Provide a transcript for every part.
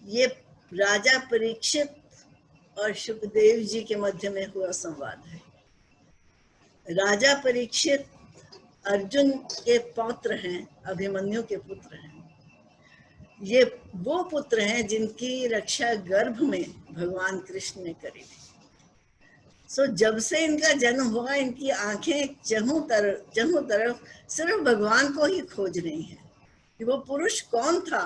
ये राजा परीक्षित और सुखदेव जी के मध्य में हुआ संवाद है। राजा परीक्षित अर्जुन के पौत्र हैं, अभिमन्यु के पुत्र हैं। ये वो पुत्र हैं जिनकी रक्षा गर्भ में भगवान कृष्ण ने करी थी। जब से इनका जन्म हुआ, इनकी आंखें चहुं तरफ सिर्फ भगवान को ही खोज रही हैं कि वो पुरुष कौन था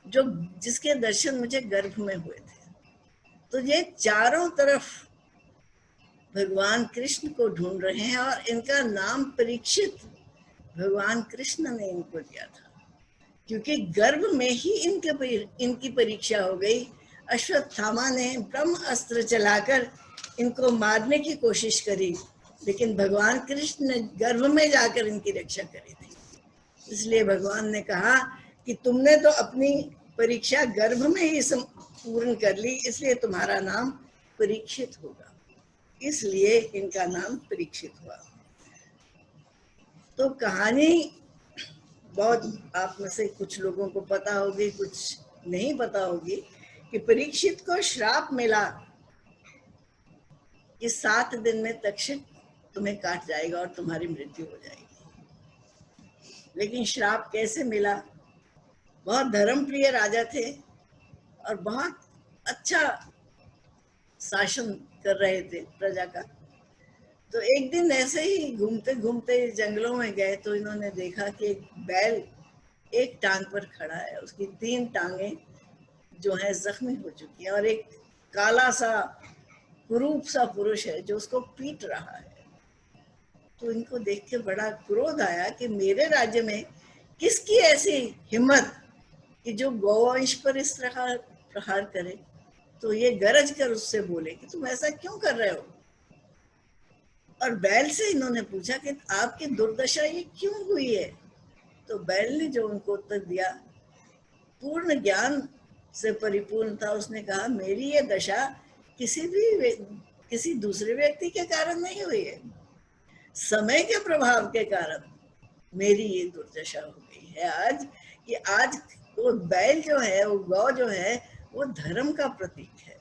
जो जिसके दर्शन मुझे गर्भ में हुए थे। तो ये चारों तरफ भगवान कृष्ण को ढूंढ रहे हैं और इनका नाम परीक्षित भगवान कृष्ण ने इनको दिया था, क्योंकि गर्भ में ही इनकी परीक्षा हो गई। अश्वत्थामा ने ब्रह्म अस्त्र चलाकर इनको मारने की कोशिश करी, लेकिन भगवान कृष्ण ने गर्भ में जाकर इनकी रक्षा करी थी। इसलिए भगवान ने कहा कि तुमने तो अपनी परीक्षा गर्भ में ही पूर्ण कर ली, इसलिए तुम्हारा नाम परीक्षित होगा। इसलिए इनका नाम परीक्षित हुआ। तो कहानी बहुत आप में से कुछ लोगों को पता होगी, कुछ नहीं पता होगी कि परीक्षित को श्राप मिला कि 7 दिन में तक्षक तुम्हें काट जाएगा और तुम्हारी मृत्यु हो जाएगी। लेकिन श्राप कैसे मिला? बहुत धर्मप्रिय राजा थे और बहुत अच्छा शासन कर रहे थे प्रजा का। तो एक दिन ऐसे ही घूमते घूमते जंगलों में गए तो इन्होंने देखा कि एक बैल एक टांग पर खड़ा है, उसकी 3 टांगें जो है जख्मी हो चुकी हैं और एक काला सा कुरूप सा पुरुष है जो उसको पीट रहा है। तो इनको देख के बड़ा क्रोध आया कि मेरे राज्य में किसकी ऐसी हिम्मत कि जो गौवंश पर इस तरह प्रहार करे। तो ये गरज कर उससे बोले कि तुम ऐसा क्यों कर रहे हो। और बैल से इन्होंने पूछा कि आपकी दुर्दशा ये क्यों हुई है। तो बैल ने जो उनको उत्तर दिया पूर्ण ज्ञान से परिपूर्ण था। उसने कहा मेरी ये दशा किसी दूसरे व्यक्ति के कारण नहीं हुई है, समय के प्रभाव के कारण मेरी ये दुर्दशा हो गई है आज। कि आज वो बैल जो है, वो गौ जो है, वो धर्म का प्रतीक है।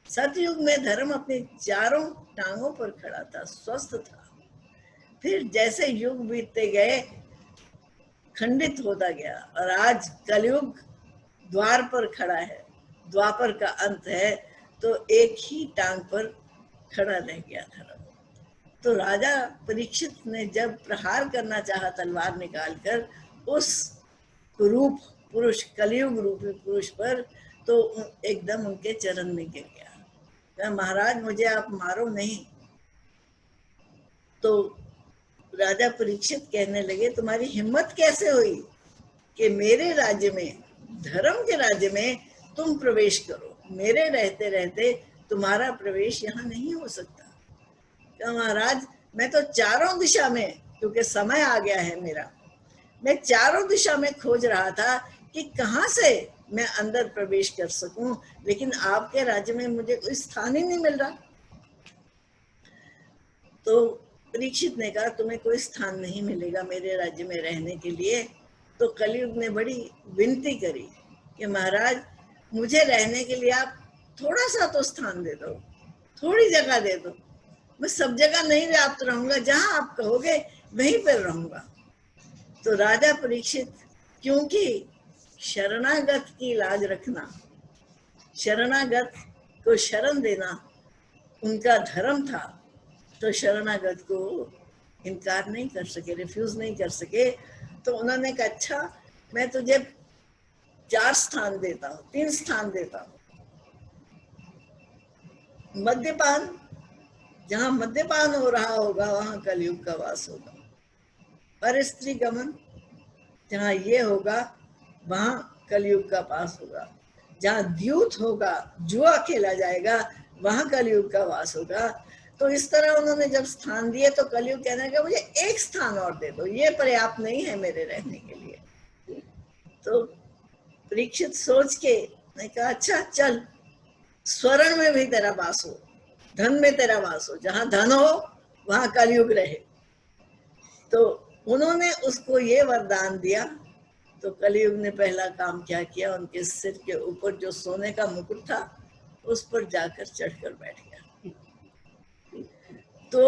सतयुग में धर्म अपनी चारों टांगों पर खड़ा था, स्वस्थ था। फिर जैसे युग बीतते गए खंडित होता गया और आज कलयुग द्वार पर खड़ा है, द्वापर का अंत है, तो एक ही टांग पर खड़ा रह गया धर्म। तो राजा परीक्षित ने जब प्रहार करना चाहा तलवार निकालकर उस रूप पुरुष, कलयुग रूपी पुरुष पर, तो एकदम उनके चरण में गिर गया। महाराज मुझे आप मारो नहीं। तो राजा परीक्षित कहने लगे तुम्हारी हिम्मत कैसे हुई कि मेरे राज्य में, धर्म के राज्य में तुम प्रवेश करो। मेरे रहते रहते तुम्हारा प्रवेश यहाँ नहीं हो सकता। क्या महाराज मैं तो चारों दिशा में, क्योंकि समय आ गया है मेरा, मैं चारों दिशा में खोज रहा था कि कहाँ से मैं अंदर प्रवेश कर सकूं, लेकिन आपके राज्य में मुझे कोई स्थान ही नहीं मिल रहा। तो परीक्षित ने कहा तुम्हें कोई स्थान नहीं मिलेगा मेरे राज्य में रहने के लिए। तो कलयुग ने बड़ी विनती करी कि महाराज मुझे रहने के लिए आप थोड़ा सा तो स्थान दे दो, थोड़ी जगह दे दो। मैं सब जगह नहीं व्याप्त रहूंगा, जहां आप कहोगे वहीं पर रहूंगा। तो राजा परीक्षित, क्योंकि शरणागत की लाज रखना, शरणागत को शरण देना उनका धर्म था, तो शरणागत को इनकार नहीं कर सके, रिफ्यूज नहीं कर सके। तो उन्होंने कहा अच्छा मैं तुझे 4 स्थान देता हूँ, 3 स्थान देता हूँ। मद्यपान, जहां मद्यपान हो रहा होगा वहां कलयुग का वास होगा। पर स्त्री गमन, जहां ये होगा वहां कलयुग का पास होगा। जहां द्यूत होगा, जुआ खेला जाएगा, वहां कलयुग का वास होगा। तो इस तरह उन्होंने जब स्थान दिए तो कलयुग कहने लगा मुझे 1 स्थान और दे दो, ये पर्याप्त नहीं है मेरे रहने के लिए। तो परीक्षित सोच के ने कहा अच्छा चल, स्वर्ण में भी तेरा वास हो, धन में तेरा वास हो, जहां धन हो वहां कलयुग रहे। तो उन्होंने उसको ये वरदान दिया तो कलयुग ने पहला काम क्या किया, उनके सिर के ऊपर जो सोने का मुकुट था उस पर जाकर चढ़कर बैठ गया। तो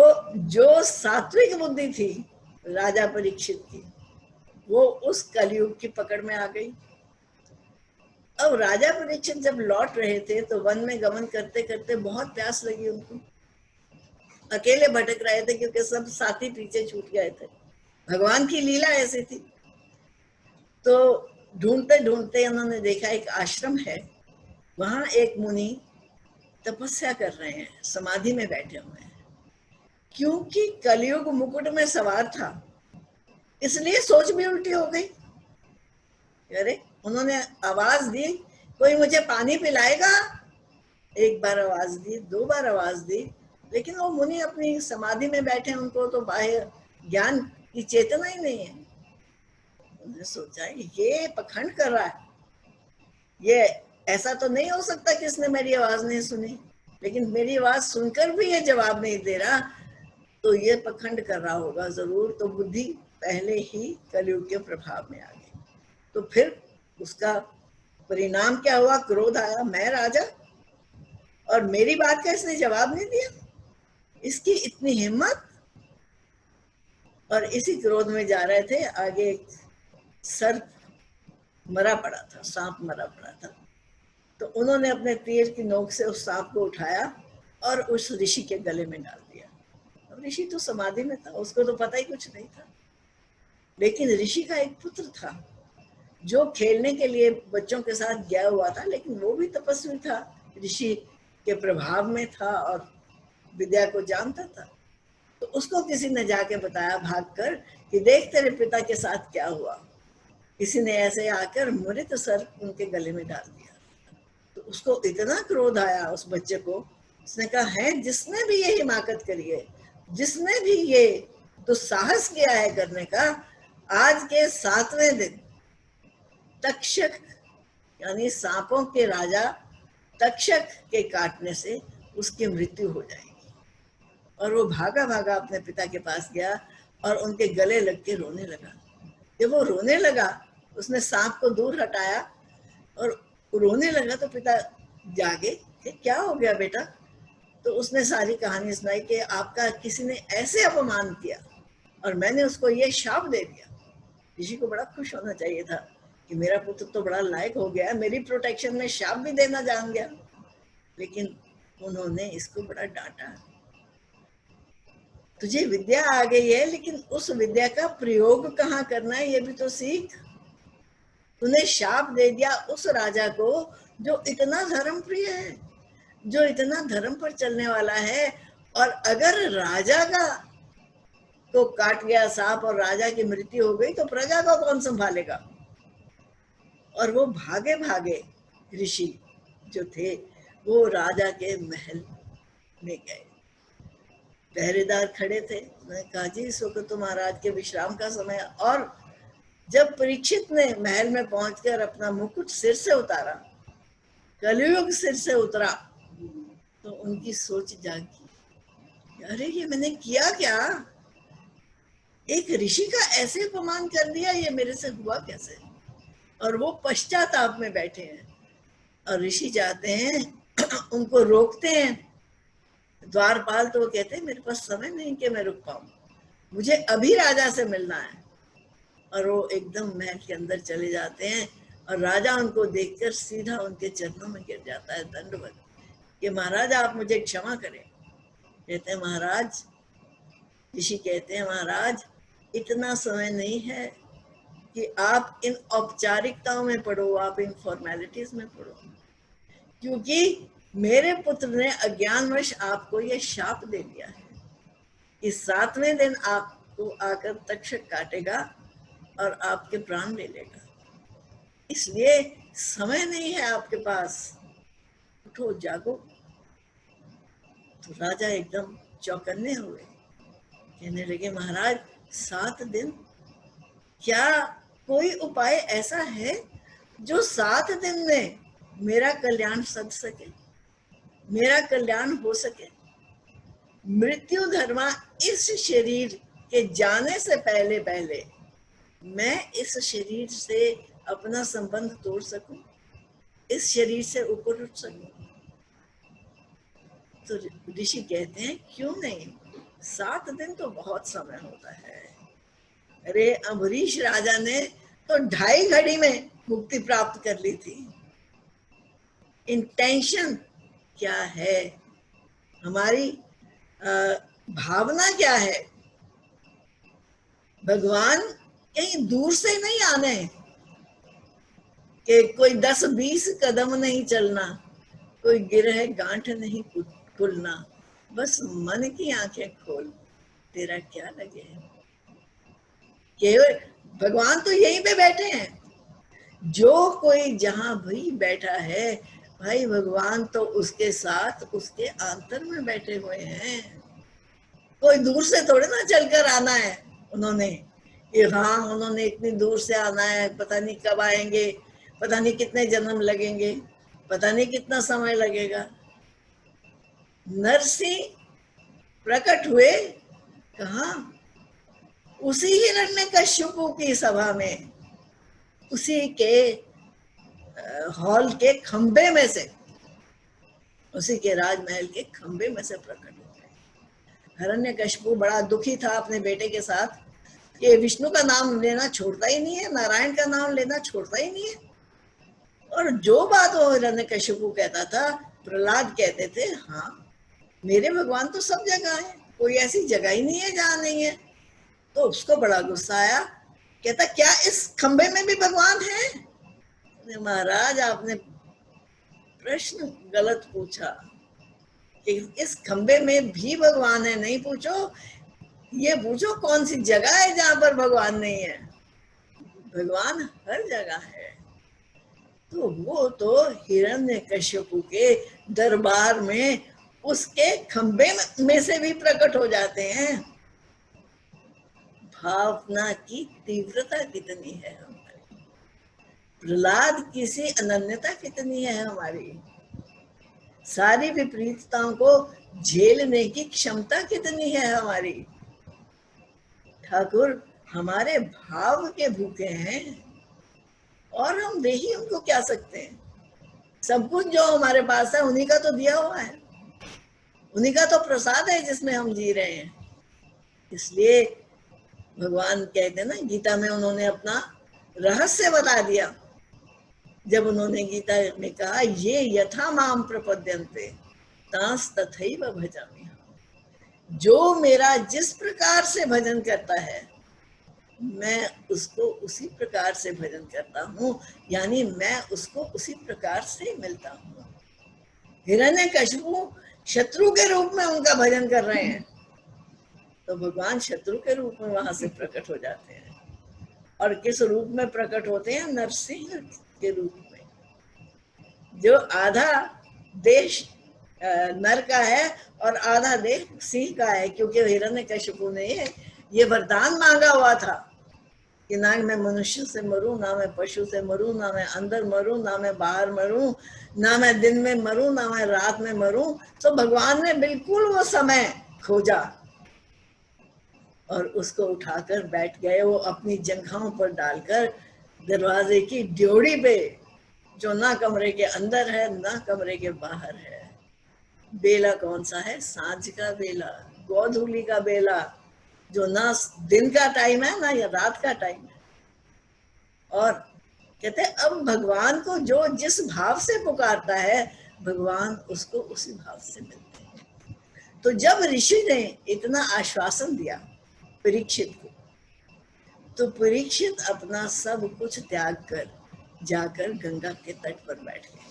जो सात्विक बुद्धि थी राजा परीक्षित की, वो उस कलयुग की पकड़ में आ गई। अब राजा परीक्षित जब लौट रहे थे तो वन में गमन करते करते बहुत प्यास लगी उनको। अकेले भटक रहे थे क्योंकि सब साथी पीछे छूट गए थे। भगवान की लीला ऐसी थी। तो ढूंढते ढूंढते उन्होंने देखा एक आश्रम है, वहां एक मुनि तपस्या कर रहे हैं, समाधि में बैठे हुए हैं। क्योंकि कलयुग मुकुट में सवार था इसलिए सोच भी उल्टी हो गई। अरे उन्होंने आवाज दी, कोई मुझे पानी पिलाएगा? एक बार आवाज दी, 2 बार आवाज दी, लेकिन वो मुनि अपनी समाधि में बैठे, उनको तो बाह्य ज्ञान की चेतना ही नहीं है। उन्होंने सोचा ये पखंड कर रहा है, ये ऐसा तो नहीं हो सकता कि इसने मेरी आवाज नहीं सुनी, लेकिन मेरी आवाज सुनकर भी ये जवाब नहीं दे रहा, तो ये पखंड कर रहा होगा जरूर। तो बुद्धि पहले ही कलयुग के प्रभाव में आ गई। तो फिर उसका परिणाम क्या हुआ? क्रोध आया, मैं राजा और मेरी बात का इसने जवाब नहीं दिया, इसकी इतनी हिम्मत। और इसी क्रोध में जा रहे थे, आगे एक सर्प मरा पड़ा था, सांप मरा पड़ा था। तो उन्होंने अपने तीर की नोक से उस सांप को उठाया और उस ऋषि के गले में डाल दिया। अब ऋषि तो समाधि में था, उसको तो पता ही कुछ नहीं था। लेकिन ऋषि का एक पुत्र था जो खेलने के लिए बच्चों के साथ गया हुआ था, लेकिन वो भी तपस्वी था, ऋषि के प्रभाव में था और विद्या को जानता था। तो उसको किसी ने जाके बताया भागकर कि देख तेरे पिता के साथ क्या हुआ। किसी ने ऐसे आकर मृत सर्प उनके गले में डाल दिया। तो उसको इतना क्रोध आया उस बच्चे को, उसने कहा है जिसने भी ये हिमाकत करी है, जिसने भी ये दुस्साहस किया है करने का, आज के 7वें दिन तक्षक यानी सांपों के राजा तक्षक के काटने से उसकी मृत्यु हो जाएगी। और वो भागा भागा अपने पिता के पास गया और उनके गले लग के रोने लगा। जब वो रोने लगा, उसने सांप को दूर हटाया और रोने लगा तो पिता जागे कि क्या हो गया बेटा? तो उसने सारी कहानी सुनाई कि आपका किसी ने ऐसे अपमान किया और मैंने उसको ये शाप दे दिया। ऋषि को बड़ा खुश होना चाहिए था कि मेरा पुत्र तो बड़ा लायक हो गया, मेरी प्रोटेक्शन में शाप भी देना जान गया। लेकिन उन्होंने इसको बड़ा डांटा। तुझे विद्या आ गई है, लेकिन उस विद्या का प्रयोग कहाँ करना है ये भी तो सीख। तूने शाप दे दिया उस राजा को जो इतना धर्म प्रिय है, जो इतना धर्म पर चलने वाला है। और अगर राजा का को काट गया सांप और राजा की मृत्यु हो गई तो प्रजा को कौन संभालेगा? और वो भागे भागे ऋषि जो थे वो राजा के महल में गए। पहरेदार खड़े थे, उन्होंने कहा जी इस वक्त तो महाराज के विश्राम का समय। और जब परीक्षित ने महल में पहुंचकर अपना मुकुट सिर से उतारा, कलयुग सिर से उतरा, तो उनकी सोच जागी, अरे ये मैंने किया क्या? एक ऋषि का ऐसे अपमान कर दिया, ये मेरे से हुआ कैसे? और वो पश्चाताप में बैठे हैं और ऋषि जाते हैं उनको रोकते हैं द्वारपाल। तो वो कहते हैं मेरे पास समय नहीं कि मैं रुक पाऊं, मुझे अभी राजा से मिलना है। और वो एकदम महल के अंदर चले जाते हैं और राजा उनको देखकर सीधा उनके चरणों में गिर जाता है दंडवत कि महाराज आप मुझे क्षमा करें। कहते हैं महाराज, ऋषि कहते हैं महाराज इतना समय नहीं है कि आप इन औपचारिकताओं में पढ़ो, आप इन फॉर्मेलिटीज में पढ़ो, क्योंकि मेरे पुत्र ने अज्ञानवश आपको ये शाप दे दिया है। इस 7वें दिन आपको आकर तक्षक काटेगा और आपके प्राण ले लेगा, इसलिए समय नहीं है आपके पास, उठो जागो। तो राजा एकदम चौकन्ने हुए, कहने लगे महाराज 7 दिन, क्या कोई उपाय ऐसा है जो 7 दिन में मेरा कल्याण सध सके, मेरा कल्याण हो सके? मृत्यु धर्मा इस शरीर के जाने से पहले पहले मैं इस शरीर से अपना संबंध तोड़ सकूं, इस शरीर से ऊपर उठ सकूं। तो ऋषि कहते हैं क्यों नहीं, 7 दिन तो बहुत समय होता है। अरे अम्बरीश राजा ने तो 2.5 घड़ी में मुक्ति प्राप्त कर ली थी। इंटेंशन क्या है, हमारी भावना क्या है? भगवान कहीं दूर से नहीं आने कि कोई 10-20 कदम नहीं चलना, कोई गिरह गांठ नहीं खुलना, बस मन की आंखें खोल, तेरा क्या लगे। केवल भगवान तो यहीं पे बैठे हैं। जो कोई जहां भी बैठा है भाई, भगवान तो उसके साथ उसके आंतर में बैठे हुए हैं। कोई दूर से थोड़े ना चलकर आना है उन्होंने कि हाँ उन्होंने इतनी दूर से आना है, पता नहीं कब आएंगे, पता नहीं कितने जन्म लगेंगे, पता नहीं कितना समय लगेगा। नरसिंह प्रकट हुए कहाँ? उसी हिरण्यकश्यपु की सभा में, उसी के हॉल के खंबे में से, उसी के राजमहल के खंबे में से प्रकट हो गए। हिरण्यकश्यपु बड़ा दुखी था अपने बेटे के साथ कि विष्णु का नाम लेना छोड़ता ही नहीं है, नारायण का नाम लेना छोड़ता ही नहीं है। और जो बात वो हिरण्यकश्यपु कहता था, प्रहलाद कहते थे हाँ मेरे भगवान तो सब जगह है, कोई ऐसी जगह ही नहीं है जहां नहीं है। तो उसको बड़ा गुस्सा आया, कहता क्या इस खंबे में भी भगवान है? महाराज आपने प्रश्न गलत पूछा कि इस खंबे में भी भगवान है, नहीं पूछो, ये पूछो कौन सी जगह है जहां पर भगवान नहीं है। भगवान हर जगह है। तो वो तो हिरण्यकश्यपु के दरबार में उसके खंबे में से भी प्रकट हो जाते हैं। भावना की तीव्रता कितनी है हमारी, प्रहलाद की सी अनन्यता कितनी है हमारी, सारी विपरीतताओं को झेलने की क्षमता कितनी है हमारी। ठाकुर हमारे भाव के भूखे हैं और हम दे ही उनको क्या सकते हैं। सब कुछ जो हमारे पास है उन्हीं का तो दिया हुआ है, उन्हीं का तो प्रसाद है जिसमें हम जी रहे हैं। इसलिए भगवान कहते हैं ना, गीता में उन्होंने अपना रहस्य बता दिया जब उन्होंने गीता में कहा ये यथा माम प्रपद्यन्ते तांस तथैव भजामि। जो मेरा जिस प्रकार से भजन करता है मैं उसको उसी प्रकार से भजन करता हूँ, यानी मैं उसको उसी प्रकार से मिलता हूँ। हिरण्यकश्यपु शत्रु के रूप में उनका भजन कर रहे हैं तो भगवान शत्रु के रूप में वहां से प्रकट हो जाते हैं। और किस रूप में प्रकट होते हैं? नरसिंह के रूप में। जो आधा देश नर का है और आधा देश सिंह का है, क्योंकि हिरण्यकश्यपु ने ये वरदान मांगा हुआ था कि ना मैं मनुष्य से मरूं, ना मैं पशु से मरूं, ना मैं अंदर मरूं, ना मैं बाहर मरूं, ना मैं दिन में मरूं, ना मैं रात में मरूं। तो भगवान ने बिल्कुल वो समय खोजा और उसको उठाकर बैठ गए, वो अपनी जंघाओं पर डालकर दरवाजे की ड्योढ़ी पे, जो ना कमरे के अंदर है ना कमरे के बाहर है। बेला कौन सा है? सांझ का बेला, गोधूली का बेला, जो ना दिन का टाइम है ना या रात का टाइम है। और कहते हैं अब भगवान को जो जिस भाव से पुकारता है भगवान उसको उसी भाव से मिलते हैं। तो जब ऋषि ने इतना आश्वासन दिया परीक्षित को, तो परीक्षित अपना सब कुछ त्याग कर जाकर गंगा के तट पर बैठ गए।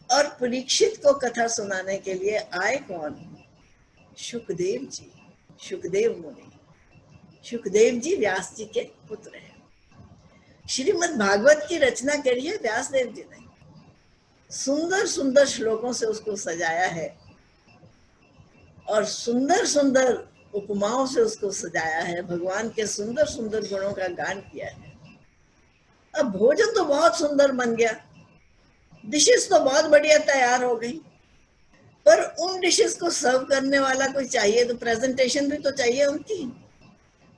और परीक्षित को कथा सुनाने के लिए आए कौन? सुखदेव जी, सुखदेव मुनि। सुखदेव जी व्यास जी के पुत्र हैं। श्रीमद् भागवत की रचना करी है व्यास देव जी ने। सुंदर सुंदर श्लोकों से उसको सजाया है और सुंदर सुंदर उपमाओं से उसको सजाया है। भगवान के सुंदर सुंदर गुणों का गान किया है। अब भोजन तो बहुत सुंदर बन गया, डिशेस तो बहुत बढ़िया तैयार हो गई, पर उन डिशेस को सर्व करने वाला कोई चाहिए, तो प्रेजेंटेशन भी तो चाहिए उनकी।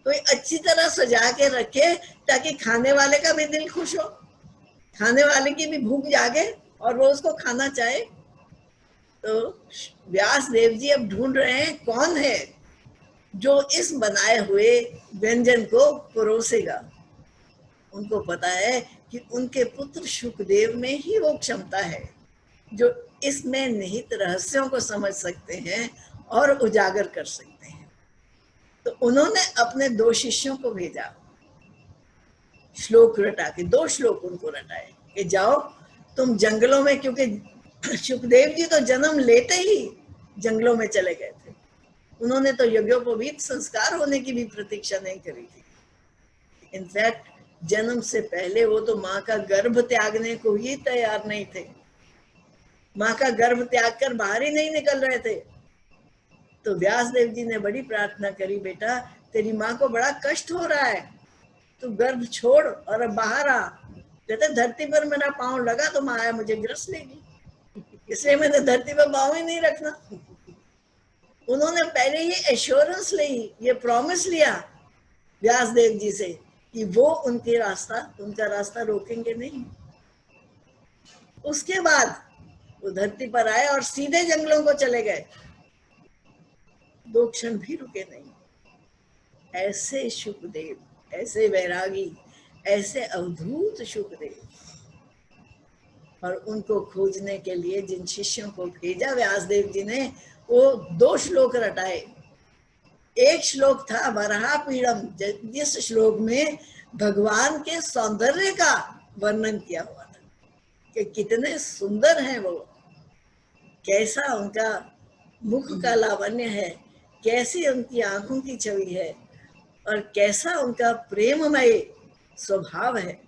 कोई अच्छी तरह सजा के रखे ताकि खाने वाले का भी दिल खुश हो, खाने वाले की भी भूख जागे और वो उसको खाना चाहे। तो व्यास देव जी अब ढूंढ रहे हैं कौन है जो इस बनाए हुए व्यंजन को परोसेगा। उनको पता है कि उनके पुत्र शुकदेव में ही वो क्षमता है जो इसमें निहित रहस्यों को समझ सकते हैं और उजागर कर सकते हैं। तो उन्होंने अपने 2 शिष्यों को भेजा, श्लोक रटा के 2 श्लोक उनको रटाए कि जाओ तुम जंगलों में, क्योंकि शुकदेव जी तो जन्म लेते ही जंगलों में चले गए थे। उन्होंने तो यज्ञोपवीत संस्कार होने की भी प्रतीक्षा नहीं करी थी। इनफैक्ट जन्म से पहले वो तो माँ का गर्भ त्यागने को ही तैयार नहीं थे, माँ का गर्भ त्याग कर बाहर ही नहीं निकल रहे थे। तो व्यास देव जी ने बड़ी प्रार्थना करी, बेटा तेरी माँ को बड़ा कष्ट हो रहा है, तू गर्भ छोड़ और अब बाहर आ। कहते धरती पर मेरा पांव लगा तो माया मुझे ग्रस लेगी, इसलिए मैंने धरती पर पांव ही नहीं रखना। उन्होंने पहले ही एश्योरेंस ली, ये प्रॉमिस लिया व्यास देव जी से कि वो उनका रास्ता रोकेंगे नहीं। उसके बाद वो धरती पर आए और सीधे जंगलों को चले गए, 2 क्षण भी रुके नहीं। ऐसे शुकदेव, ऐसे वैरागी, ऐसे अवधूत शुकदेव। और उनको खोजने के लिए जिन शिष्यों को भेजा व्यास देव जी ने, वो 2 श्लोक रटाए। एक श्लोक था वराह पीड़म, जिस श्लोक में भगवान के सौंदर्य का वर्णन किया हुआ था कि कितने सुंदर हैं वो, कैसा उनका मुख का लावण्य है, कैसी उनकी आंखों की छवि है और कैसा उनका प्रेममय स्वभाव है।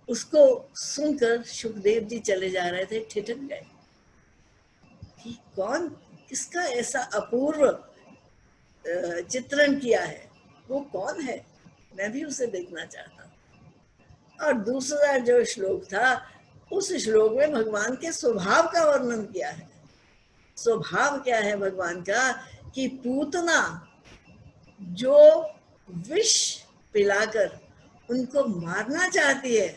उसको सुनकर शुकदेव जी चले जा रहे थे, ठिठक गए कि कौन, किसका ऐसा अपूर्व चित्रण किया है, वो कौन है, मैं भी उसे देखना चाहता हूँ। और दूसरा जो श्लोक था, उस श्लोक में भगवान के स्वभाव का वर्णन किया है। स्वभाव क्या है भगवान का कि पूतना जो विष पिलाकर उनको मारना चाहती है,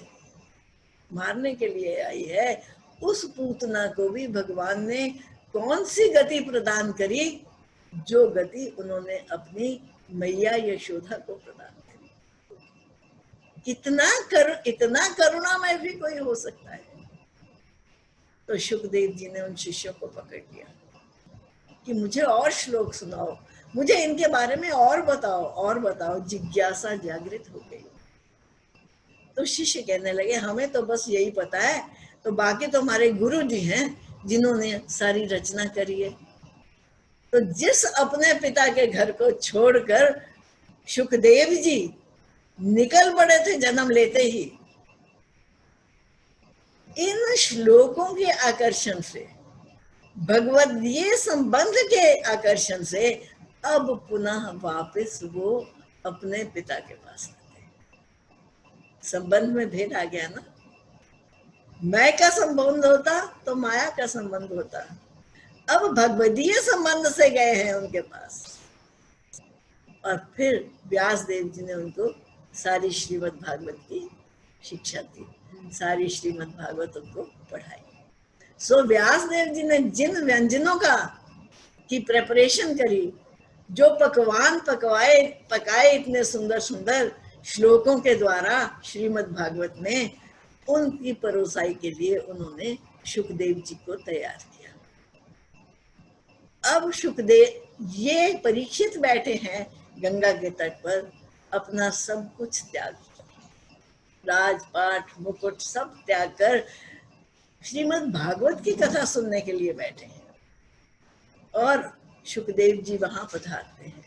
मारने के लिए आई है, उस पूतना को भी भगवान ने कौन सी गति प्रदान करी, जो गति उन्होंने अपनी मैया यशोदा को प्रदान करी। इतना करुणामय भी कोई हो सकता है। तो शुकदेव जी ने उन शिष्यों को पकड़ लिया कि मुझे और श्लोक सुनाओ, मुझे इनके बारे में और बताओ। जिज्ञासा जागृत हो गई। तो शिष्य कहने लगे हमें तो बस यही पता है, तो बाकी तो हमारे गुरु जी हैं जिन्होंने सारी रचना करी है। तो जिस अपने पिता के घर को छोड़कर शुकदेव जी निकल पड़े थे जन्म लेते ही, इन श्लोकों के आकर्षण से, भगवदीय संबंध के आकर्षण से अब पुनः वापस वो अपने पिता के पास आते। संबंध में भेद आ गया ना, मैं का संबंध होता तो माया का संबंध होता, अब भगवदीय संबंध से गए हैं उनके पास। और फिर व्यास देव जी ने उनको सारी श्रीमद् भागवत की शिक्षा दी, सारी श्रीमद् भागवत उनको पढ़ाई। सो व्यास देव जी ने जिन व्यंजनों की प्रेपरेशन करी, जो पकवान पकाए इतने सुंदर सुंदर श्लोकों के द्वारा श्रीमद् भागवत में, उनकी परोसाई के लिए उन्होंने शुकदेव जी को तैयार किया। अब शुकदेव, ये परीक्षित बैठे हैं गंगा के तट पर, अपना सब कुछ त्याग, राजपाट मुकुट सब त्याग कर श्रीमद् भागवत की कथा सुनने के लिए बैठे हैं। और शुकदेव जी वहां पधारते हैं।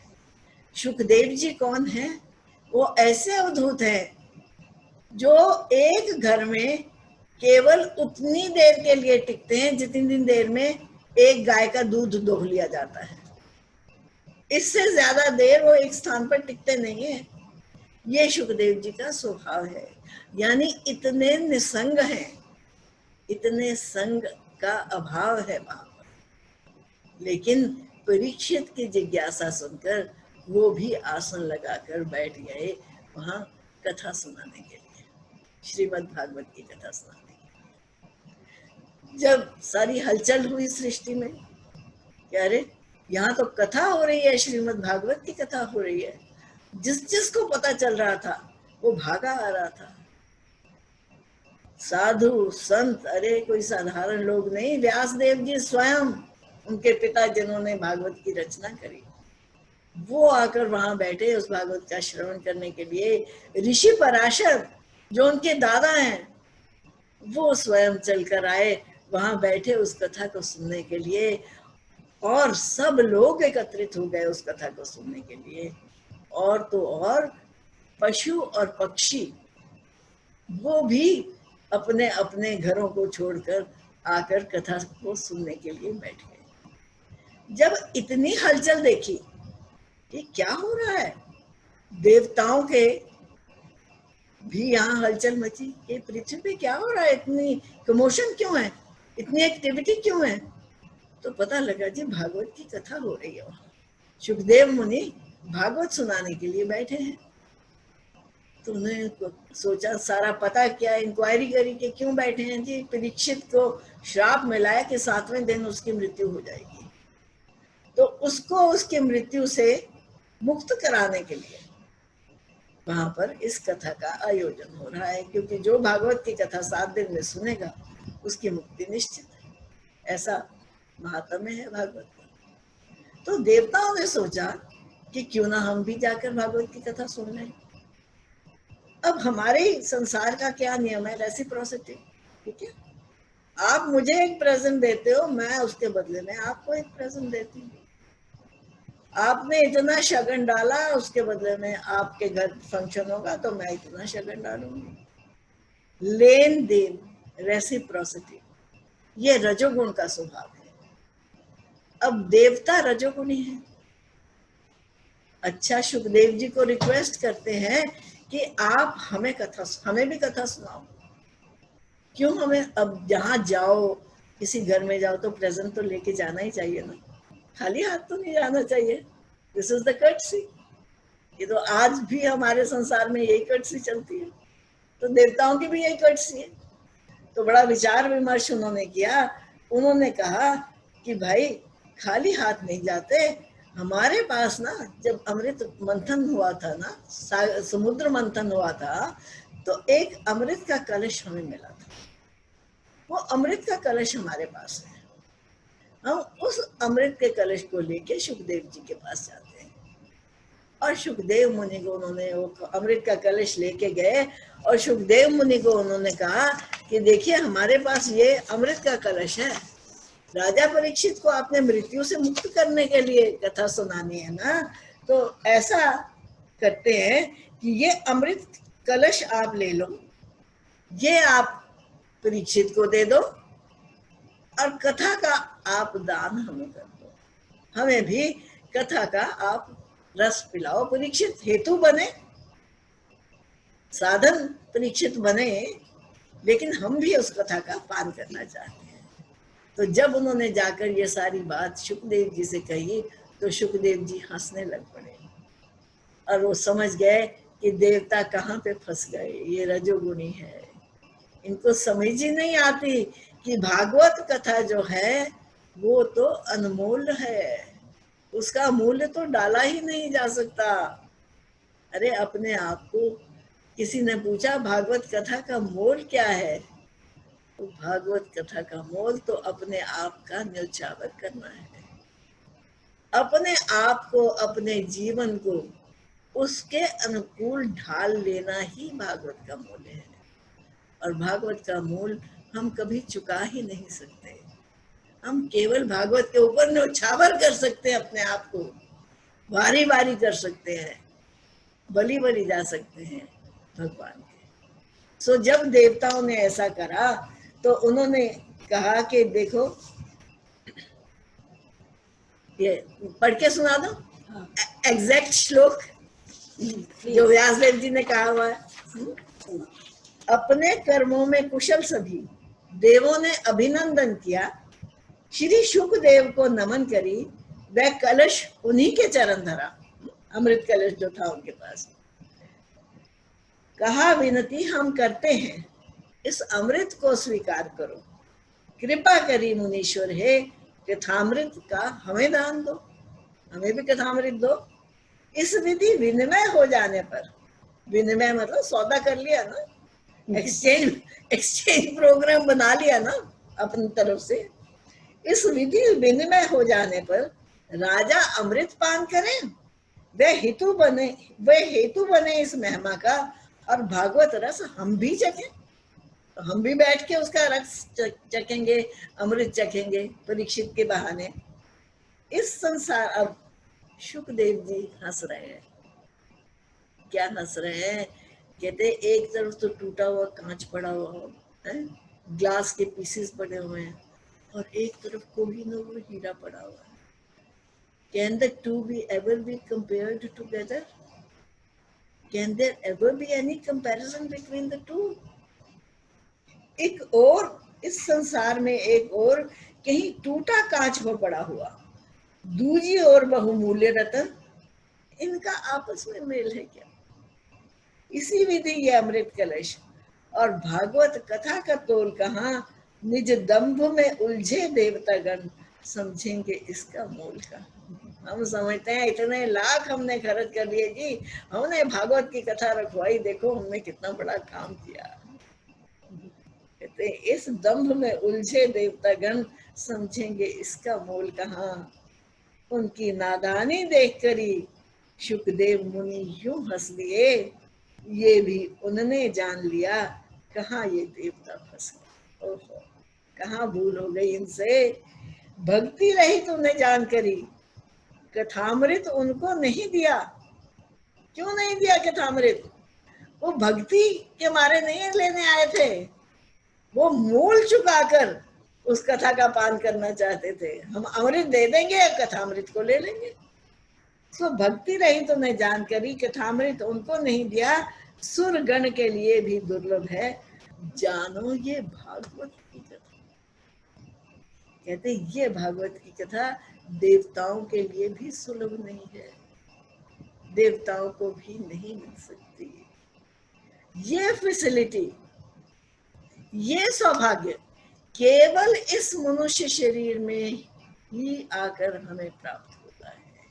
शुकदेव जी कौन है? वो ऐसे अवधूत हैं जो एक घर में केवल उतनी देर के लिए टिकते हैं जितनी देर में एक गाय का दूध दोह लिया जाता है। इससे ज्यादा देर वो एक स्थान पर टिकते नहीं है। ये शुकदेव जी का स्वभाव है, यानी इतने निसंग हैं, इतने संग का अभाव है वहां पर। लेकिन परीक्षित की जिज्ञासा सुनकर वो भी आसन लगाकर बैठ गए वहां कथा सुनाने के लिए, श्रीमद् भागवत की कथा सुनाने के लिए। जब सारी हलचल हुई सृष्टि में कि अरे यहाँ तो कथा हो रही है, श्रीमद् भागवत की कथा हो रही है, जिस जिसको पता चल रहा था वो भागा आ रहा था। साधु संत, अरे कोई साधारण लोग नहीं, व्यासदेव जी स्वयं, उनके पिता जिन्होंने भागवत की रचना करी, वो आकर वहां बैठे उस भागवत का श्रवण करने के लिए। ऋषि पराशर जो उनके दादा हैं, वो स्वयं चलकर आए, वहां बैठे उस कथा को सुनने के लिए, और सब लोग एकत्रित हो गए उस कथा को सुनने के लिए। और तो और पशु और पक्षी वो भी अपने अपने घरों को छोड़कर आकर कथा को सुनने के लिए बैठ गए। जब इतनी हलचल देखी कि क्या हो रहा है, देवताओं के भी यहाँ हलचल मची कि पृथ्वी पे क्या हो रहा है, इतनी कमोशन क्यों है, इतनी एक्टिविटी क्यों है, तो पता लगा जी भागवत की कथा हो रही है। सुखदेव मुनि भागवत सुनाने के लिए बैठे हैं। तो उन्होंने सोचा, सारा पता किया, इंक्वायरी करी कि क्यों बैठे हैं जी। परीक्षित को श्राप मिला है कि 7वें दिन उसकी मृत्यु हो जाएगी, तो उसको उसकी मृत्यु से मुक्त कराने के लिए वहां पर इस कथा का आयोजन हो रहा है, क्योंकि जो भागवत की कथा 7 दिन में सुनेगा उसकी मुक्ति निश्चित है, ऐसा महात्म्य है भागवत का। तो देवताओं ने सोचा कि क्यों ना हम भी जाकर भागवत की कथा सुन लें। अब हमारे संसार का क्या नियम है, रेसिप्रोसिटी, ठीक है, आप मुझे एक प्रेजेंट देते हो, मैं उसके बदले में आपको एक प्रेजेंट देती हूँ। आपने इतना शगन डाला, उसके बदले में आपके घर फंक्शन होगा तो मैं इतना शगन डालूंगी। लेन देन, रेसिप्रोसिटी, ये रजोगुण का स्वभाव है। अब देवता रजोगुणी है। अच्छा, सुखदेव जी को रिक्वेस्ट करते हैं कि आप हमें भी कथा सुनाओ। क्यों हमें, अब जहां जाओ, किसी घर में जाओ तो प्रेजेंट तो लेके जाना ही चाहिए ना, खाली हाथ तो नहीं जाना चाहिए। This is the courtesy. ये तो आज भी हमारे संसार में यही कर्टसी चलती है, तो देवताओं की भी यही कर्टसी है। तो बड़ा विचार विमर्श उन्होंने किया। उन्होंने कहा कि भाई खाली हाथ नहीं जाते, हमारे पास ना जब अमृत मंथन हुआ था ना, समुद्र मंथन हुआ था, तो एक अमृत का कलश हमें मिला था। वो अमृत का कलश हमारे पास है। हम उस अमृत के कलश को लेके सुखदेव जी के पास जाते हैं, और सुखदेव मुनि को उन्होंने वो अमृत का कलश लेके गए, और सुखदेव मुनि को उन्होंने कहा कि देखिए हमारे पास ये अमृत का कलश है, राजा परीक्षित को आपने मृत्यु से मुक्त करने के लिए कथा सुनानी है ना, तो ऐसा करते हैं कि ये अमृत कलश आप ले लो, ये आप परीक्षित को दे दो, और कथा का आप दान हमें कर दो, हमें भी कथा का आप रस पिलाओ। परीक्षित हेतु बने, साधन परीक्षित बने, लेकिन हम भी उस कथा का पान करना चाहते हैं। तो जब उन्होंने जाकर ये सारी बात सुखदेव जी से कही, तो सुखदेव जी हंसने लग पड़े, और वो समझ गए कि देवता कहाँ पे फंस गए, ये रजोगुणी है, इनको समझ ही नहीं आती कि भागवत कथा जो है वो तो अनमोल है, उसका मूल्य तो डाला ही नहीं जा सकता। अरे अपने आप को, किसी ने पूछा भागवत कथा का मोल क्या है, तो भागवत कथा का मोल तो अपने आप का न्यौछावर करना है, अपने आप को, अपने जीवन को उसके अनुकूल ढाल लेना ही भागवत का मूल है। और भागवत का मूल हम कभी चुका ही नहीं सकते। हम केवल भागवत के ऊपर न्यौछावर कर सकते हैं, अपने आप को बारी बारी कर सकते हैं, बलि बलि जा सकते हैं भगवान के। सो जब देवताओं ने ऐसा करा तो उन्होंने कहा कि देखो, ये पढ़ के सुना दो एग्जैक्ट श्लोक जो व्यासदेव जी ने कहा हुआ है। अपने कर्मों में कुशल सभी देवों ने अभिनंदन किया, श्री शुकदेव को नमन करी, वह कलश उन्हीं के चरण धरा। अमृत कलश जो था उनके पास। कहा विनती हम करते हैं, इस अमृत को स्वीकार करो, कृपा करी मुनीश्वर है, कथामृत का हमें दान दो, हमें भी कथामृत दो। इस विधि विनिमय हो जाने पर, विनिमय मतलब सौदा कर लिया ना, एक्सचेंज प्रोग्राम बना लिया ना अपनी तरफ से। इस विधि विनिमय हो जाने पर राजा अमृत पान करें, वे हेतु बने इस महिमा का, और भागवत रस हम भी चखें। तो हम भी बैठ के उसका रस चखेंगे, अमृत चखेंगे परीक्षित के बहाने। इस संसार, अब शुकदेव जी हंस रहे हैं। क्या हंस रहे हैं? कहते एक तरफ तो टूटा हुआ कांच पड़ा हुआ है, ग्लास के पीसेस पड़े हुए हैं, और एक तरफ कोहिनूर हीरा पड़ा हुआ है। Can the two be ever be compared together? Can there ever be any comparison between the two? एक और इस संसार में एक और कहीं टूटा कांच में पड़ा हुआ, दूजी और बहुमूल्य रतन, इनका आपस में मेल है क्या? इसी विधि ये अमृत कलश और भागवत कथा का तोल कहाँ, निज दंभ में उलझे देवतागण, समझेंगे इसका मोल का। हम समझते हैं इतने लाख हमने खर्च कर लिए जी, हमने भागवत की कथा रखवाई, देखो हमने कितना बड़ा काम किया। कहते इस दंभ में उलझे देवतागण, समझेंगे इसका मोल कहाँ। उनकी नादानी देख करी शुकदेव मुनि यूं हंस दिए, ये भी उन्होंने जान लिया, कहाँ ये देवता फंस गए। ओहो, कहाँ भूल हो गई इनसे। भक्ति रही तुमने जान करी, कथामृत उनको नहीं दिया। क्यों नहीं दिया कथामृत? वो भक्ति के मारे नहीं लेने आए थे, वो मूल चुकाकर उस कथा का पान करना चाहते थे। हम अमृत दे देंगे, कथामृत को ले लेंगे। तो भक्ति रही तुमने जान करी, कथामृत उनको नहीं दिया, सुर गण के लिए भी दुर्लभ है, जानो ये भागवत की कथा। कहते ये भागवत की कथा देवताओं के लिए भी सुलभ नहीं है, देवताओं को भी नहीं मिल सकती। ये फैसिलिटी, ये सौभाग्य केवल इस मनुष्य शरीर में ही आकर हमें प्राप्त होता है।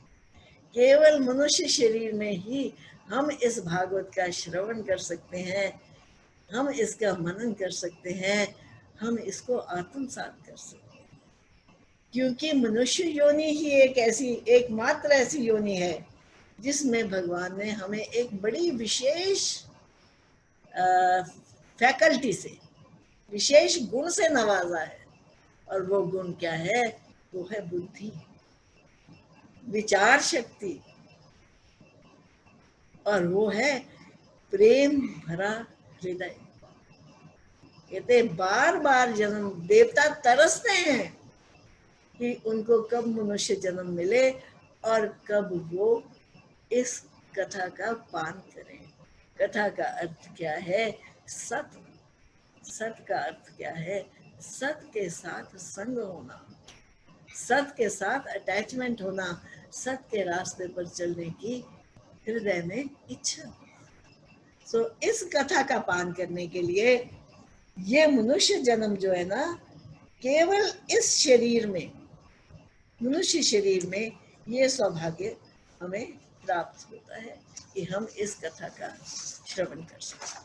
केवल मनुष्य शरीर में ही हम इस भागवत का श्रवण कर सकते हैं, हम इसका मनन कर सकते हैं, हम इसको आत्मसात कर सकते हैं। क्योंकि मनुष्य योनि ही एक ऐसी, एकमात्र ऐसी योनि है जिसमें भगवान ने हमें एक बड़ी विशेष फैकल्टी से, विशेष गुण से नवाजा है। और वो गुण क्या है? वो है बुद्धि, विचार शक्ति, और वो है प्रेम भरा हृदय। कहते बार बार जन्म, देवता तरसते हैं कि उनको कब मनुष्य जन्म मिले और कब वो इस कथा का पान करें। कथा का अर्थ क्या है? सत। सत का अर्थ क्या है? सत के साथ संग होना, सत के साथ अटैचमेंट होना, सत के रास्ते पर चलने की हृदय में इच्छा। सो इस कथा का पान करने के लिए ये मनुष्य जन्म जो है ना, केवल इस शरीर में, मनुष्य शरीर में ये सौभाग्य हमें प्राप्त होता है कि हम इस कथा का श्रवण कर सकते।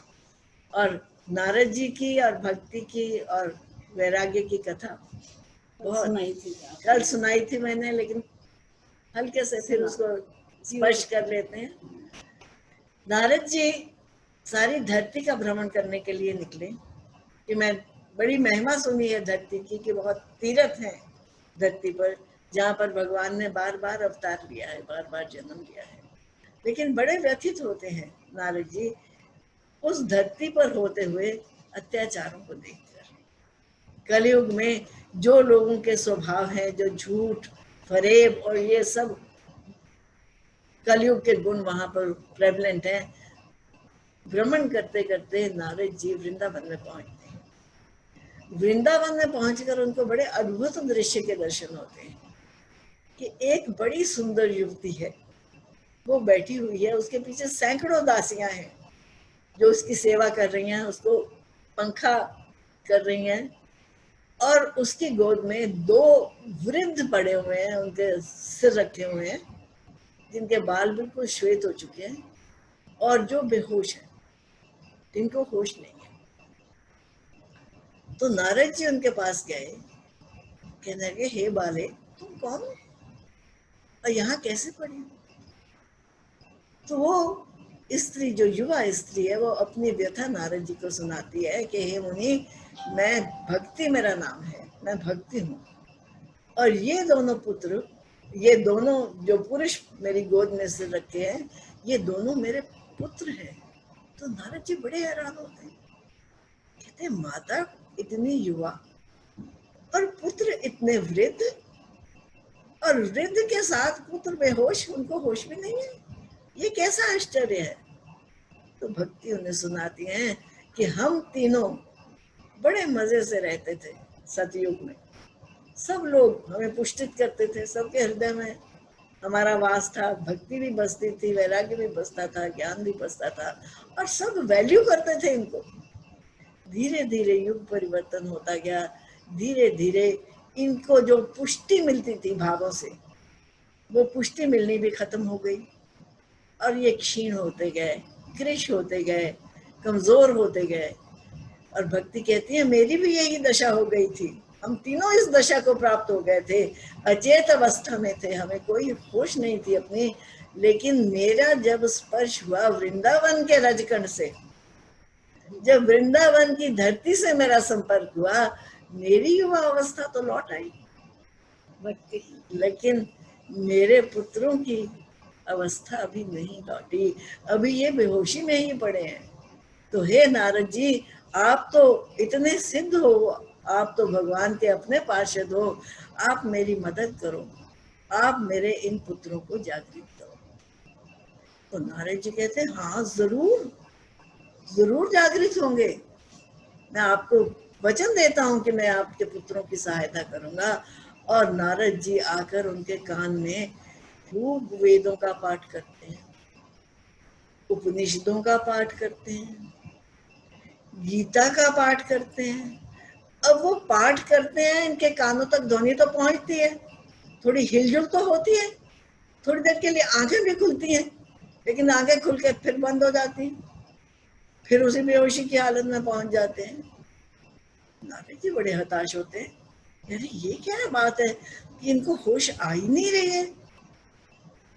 और नारद जी की और भक्ति की और वैराग्य की कथा बहुत कल सुनाई थी मैंने, लेकिन हल्के से फिर उसको स्पर्श कर लेते हैं। नारद जी सारी धरती का भ्रमण करने के लिए निकले कि मैं बड़ी महिमा सुनी है धरती की, कि बहुत तीर्थ है धरती पर जहाँ पर भगवान ने बार बार अवतार लिया है, बार बार जन्म लिया है। लेकिन बड़े व्यथित होते हैं नारद जी उस धरती पर होते हुए अत्याचारों को देखकर। कलयुग में जो लोगों के स्वभाव हैं, जो झूठ, फरेब और ये सब कलयुग के गुण वहां पर प्रेवलेंट हैं, भ्रमण करते करते नारद जी वृंदावन में पहुंचते हैं। वृंदावन में पहुंचकर उनको बड़े अद्भुत दृश्य के दर्शन होते हैं कि एक बड़ी सुंदर युवती है, वो बैठी हुई है, उसके पीछे सैकड़ों दासियां हैं जो उसकी सेवा कर रही हैं, उसको पंखा कर रही हैं, और उसकी गोद में दो वृद्ध पड़े हुए हैं, उनके सिर रखे हुए हैं, जिनके बाल बिल्कुल श्वेत हो चुके हैं और जो बेहोश है, जिनको होश नहीं है। तो नारद जी उनके पास गए, कहने लगे, हे बाले, तुम कौन हो और यहाँ कैसे पड़ी? तो वो स्त्री, जो युवा स्त्री है, वो अपनी व्यथा नारद जी को सुनाती है कि हे मुनि, मैं भक्ति, मेरा नाम है, मैं भक्ति हूँ, और ये दोनों पुत्र, ये दोनों जो पुरुष मेरी गोद में से रखे हैं, ये दोनों मेरे पुत्र हैं। तो नारद जी बड़े हैरान होते हैं, कहते हैं, माता इतनी युवा और पुत्र इतने वृद्ध, और वृद्ध के साथ पुत्र बेहोश, उनको होश भी नहीं है, ये कैसा आश्चर्य है? तो भक्ति उन्हें सुनाती हैं कि हम तीनों बड़े मजे से रहते थे सतयुग में, सब लोग हमें पुष्टित करते थे, सबके हृदय में हमारा वास था, भक्ति भी बसती थी, वैराग्य भी बसता था, ज्ञान भी बसता था, और सब वैल्यू करते थे इनको। धीरे धीरे युग परिवर्तन होता गया, धीरे धीरे इनको जो पुष्टि मिलती थी भावों से, वो पुष्टि मिलनी भी खत्म हो गई, और ये क्षीण होते गए, कृश होते गए, कमजोर होते गए। और भक्ति कहती है, मेरी भी यही दशा हो गई थी, हम तीनों इस दशा को प्राप्त हो गए थे, अचेत अवस्था में थे, हमें कोई होश नहीं थी अपनी, लेकिन मेरा जब स्पर्श हुआ वृंदावन के रजकंड से, जब वृंदावन की धरती से मेरा संपर्क हुआ, मेरी युवा अवस्था तो लौट आई भक्ति, लेकिन मेरे पुत्रों की अवस्था अभी नहीं लौटी, अभी ये बेहोशी में ही पड़े हैं। तो हे नारद जी, आप तो इतने सिद्ध हो, आप तो भगवान के अपने पार्षद हो, आप मेरी मदद करो, आप मेरे इन पुत्रों को जागृत करो। तो नारद जी कहते हैं, हाँ जरूर, जरूर जागृत होंगे, मैं आपको वचन देता हूं कि मैं आपके पुत्रों की सहायता करूंगा। और नारद जी आकर उनके कान में खूब वेदों का पाठ करते हैं, उपनिषदों का पाठ करते हैं, गीता का पाठ करते हैं। अब वो पाठ करते हैं, इनके कानों तक ध्वनि तो पहुंचती है, थोड़ी हिलजुल तो होती है, थोड़ी देर के लिए आंखें भी खुलती हैं, लेकिन आंखें खुल के फिर बंद हो जाती हैं, फिर उसी बेहोशी की हालत में पहुंच जाते हैं। नारद जी बड़े हताश होते हैं, अरे ये क्या बात है कि इनको होश आ ही नहीं रही है।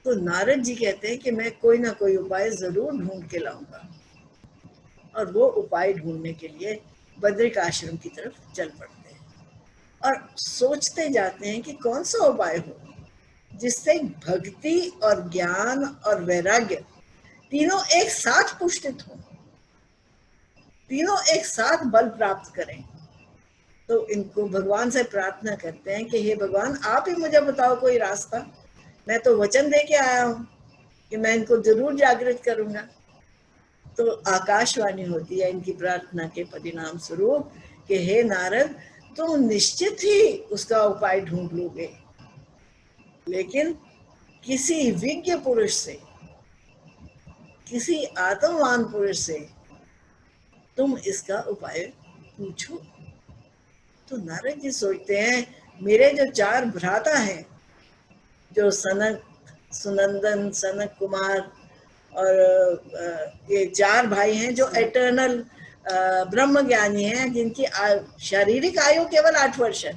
तो नारद जी कहते हैं कि मैं कोई ना कोई उपाय जरूर ढूंढ के लाऊंगा, और वो उपाय ढूंढने के लिए बद्रिक आश्रम की तरफ चल पड़ते हैं, और सोचते जाते हैं कि कौन सा उपाय हो जिससे भक्ति और ज्ञान और वैराग्य तीनों एक साथ पुष्टित हो, तीनों एक साथ बल प्राप्त करें। तो इनको भगवान से प्रार्थना करते हैं कि हे भगवान, आप ही मुझे बताओ कोई रास्ता, मैं तो वचन दे के आया हूं कि मैं इनको जरूर जागृत करूंगा। तो आकाशवाणी होती है इनकी प्रार्थना के परिणाम स्वरूप कि हे नारद, तुम निश्चित ही उसका उपाय ढूंढ लोगे, लेकिन किसी विज्ञ पुरुष से, किसी आत्मवान पुरुष से तुम इसका उपाय पूछो। तो नारद जी सोचते हैं, मेरे जो चार भ्राता हैं, जो सनक, सुनंदन, सनक कुमार, और ये चार भाई हैं जो एटर्नल ब्रह्म ज्ञानी हैं, जिनकी शारीरिक आयु केवल 8 वर्ष है,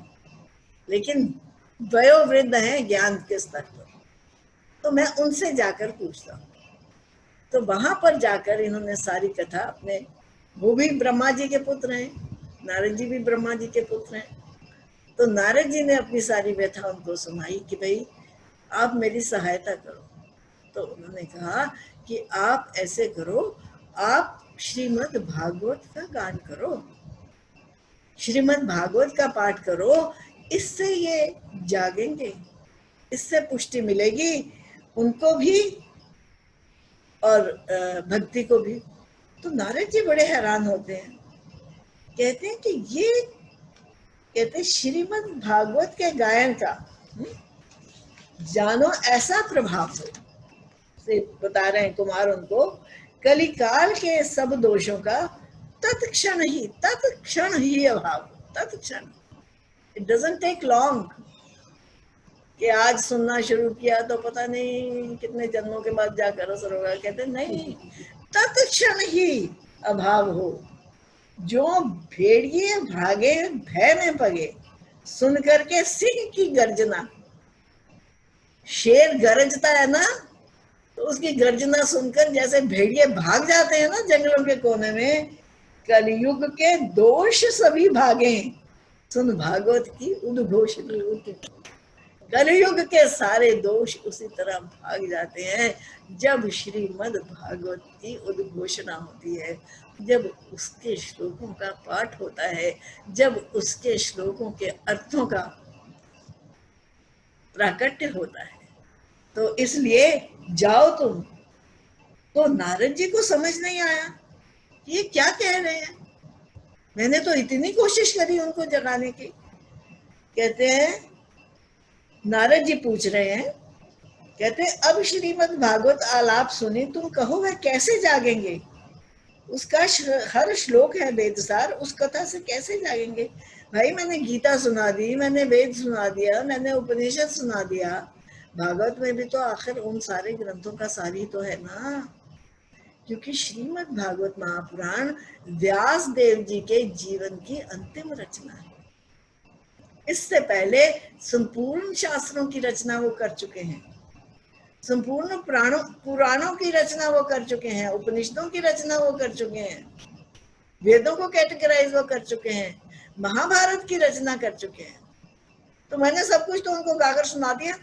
लेकिन वयोवृद्ध हैं ज्ञान के स्तर पर। तो मैं उनसे जाकर पूछता हूँ। तो वहां पर जाकर इन्होंने सारी कथा अपने, वो भी ब्रह्मा जी के पुत्र हैं, नारद जी भी ब्रह्मा जी के पुत्र हैं, तो नारद जी ने अपनी सारी व्यथा उनको सुनाई कि भाई आप मेरी सहायता करो। तो उन्होंने कहा कि आप ऐसे करो, आप श्रीमद् भागवत का गान करो, श्रीमद् भागवत का पाठ करो, इससे ये जागेंगे, इससे पुष्टि मिलेगी उनको भी और भक्ति को भी। तो नारद जी बड़े हैरान होते हैं, कहते हैं कि ये, कहते श्रीमद् भागवत के गायन का जानो ऐसा प्रभाव हो से बता रहे हैं कुमार उनको, कलिकाल के सब दोषों का तत्क्षण ही अभाव, तत्क्षण। इट डजंट टेक लॉन्ग कि आज सुनना शुरू किया तो पता नहीं कितने जन्मों के बाद जाकर असर होगा। कहते नहीं, तत्क्षण ही अभाव हो। जो भेड़िए भागे भय में पगे, सुन करके सिंह की गर्जना। शेर गरजता है ना, तो उसकी गर्जना सुनकर जैसे भेड़िए भाग जाते हैं ना जंगलों के कोने में, कलयुग के दोष सभी भागे, सुन भागवत की उद्घोषणा। कलयुग के सारे दोष उसी तरह भाग जाते हैं जब श्रीमद् भागवत की उद्घोषणा होती है, जब उसके श्लोकों का पाठ होता है, जब उसके श्लोकों के अर्थों का प्राकट्य होता है। तो इसलिए जाओ तुम। तो नारद जी को समझ नहीं आया ये क्या कह रहे हैं। मैंने तो इतनी कोशिश करी उनको जगाने की। कहते हैं, नारद जी पूछ रहे हैं, कहते हैं अब श्रीमद् भागवत आलाप सुनी, तुम कहो वह कैसे जागेंगे। उसका हर श्लोक है वेदसार, उस कथा से कैसे जागेंगे। भाई मैंने गीता सुना दी, मैंने वेद सुना दिया, मैंने उपनिषद सुना दिया, भागवत में भी तो आखिर उन सारे ग्रंथों का सार ही तो है ना। क्योंकि श्रीमद् भागवत महापुराण व्यास देव जी के जीवन की अंतिम रचना है। इससे पहले संपूर्ण शास्त्रों की रचना वो कर चुके हैं, संपूर्ण पुराणों की रचना वो कर चुके हैं, उपनिषदों की रचना वो कर चुके हैं, वेदों को कैटेगराइज वो कर चुके हैं, महाभारत की रचना कर चुके हैं। तो मैंने सब कुछ तो उनको गाकर सुना दिया।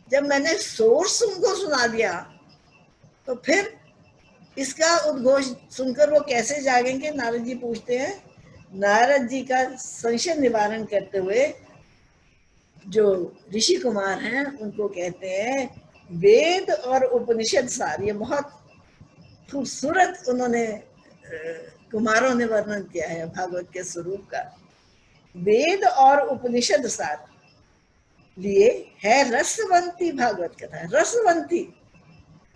जब मैंने सोर्स उनको सुना दिया तो फिर इसका उद्घोष सुनकर वो कैसे जागेंगे। नारद जी पूछते हैं। नारद जी का संशय निवारण करते हुए जो ऋषि कुमार हैं उनको कहते हैं, वेद और उपनिषद सार। ये बहुत खूबसूरत उन्होंने कुमारों ने वर्णन किया है भागवत के स्वरूप का। वेद और उपनिषद सार लिए है रसवंती भागवत कथा। रसवंती,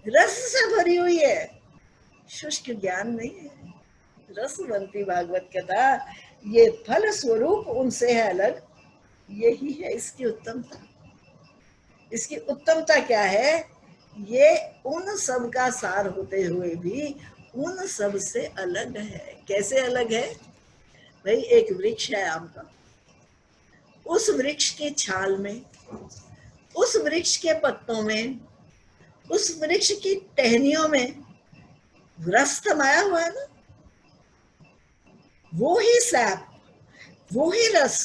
रस से भरी हुई है, शुष्क ज्ञान नहीं है। रसवंती भागवत कथा, ये फल स्वरूप उनसे है अलग। यही है इसकी उत्तमता। इसकी उत्तमता क्या है, ये उन सब का सार होते हुए भी उन सब से अलग है। कैसे अलग है भाई, एक वृक्ष है आम का, उस वृक्ष की छाल में, उस वृक्ष के पत्तों में, उस वृक्ष की टहनियों में रस समाया हुआ है ना। वो ही सैप, वो ही रस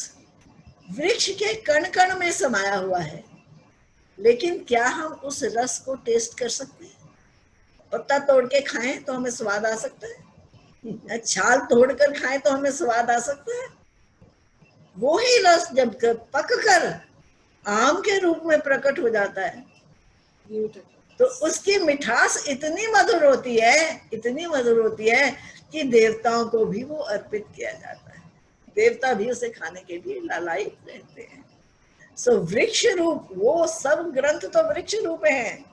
वृक्ष के कण कण में समाया हुआ है। लेकिन क्या हम उस रस को टेस्ट कर सकते हैं? पत्ता तोड़ के खाएं तो हमें स्वाद आ सकता है, छाल तोड़कर खाएं तो हमें स्वाद आ सकता है। वो ही रस जब पककर आम के रूप में प्रकट हो जाता है तो उसकी मिठास इतनी मधुर होती है, इतनी मधुर होती है कि देवताओं को भी वो अर्पित किया जाता है। देवता भी उसे खाने के लिए लालायित रहते हैं। सो वृक्ष रूप, वो सब ग्रंथ तो वृक्ष रूप हैं,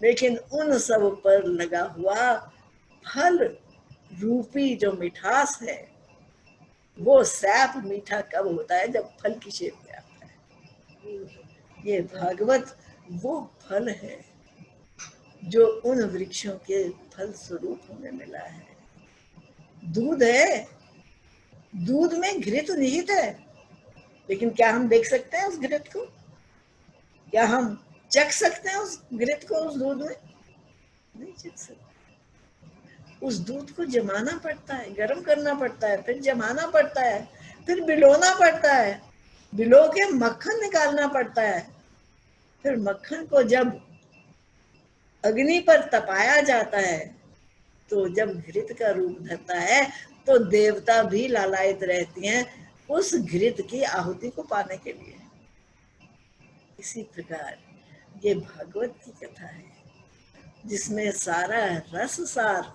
लेकिन उन सब पर लगा हुआ फल रूपी जो मिठास है, वो सैप मीठा कब होता है, जब फल की शेप में आता है। ये भागवत वो फल है जो उन वृक्षों के फल स्वरूप हमें मिला है। दूध है, दूध में घृत निहित है, लेकिन क्या हम देख सकते हैं उस घृत को? क्या हम चख सकते हैं उस घृत को उस दूध में? नहीं चख सकते। उस दूध को जमाना पड़ता है, गर्म करना पड़ता है, फिर जमाना पड़ता है, फिर बिलोना पड़ता है, बिलो के मक्खन निकालना पड़ता है, फिर मक्खन को जब अग्नि पर तपाया जाता है तो जब घृत का रूप धरता है तो देवता भी लालायित रहती हैं उस घृत की आहुति को पाने के लिए। इसी प्रकार ये भागवत की कथा है जिसमें सारा रस सार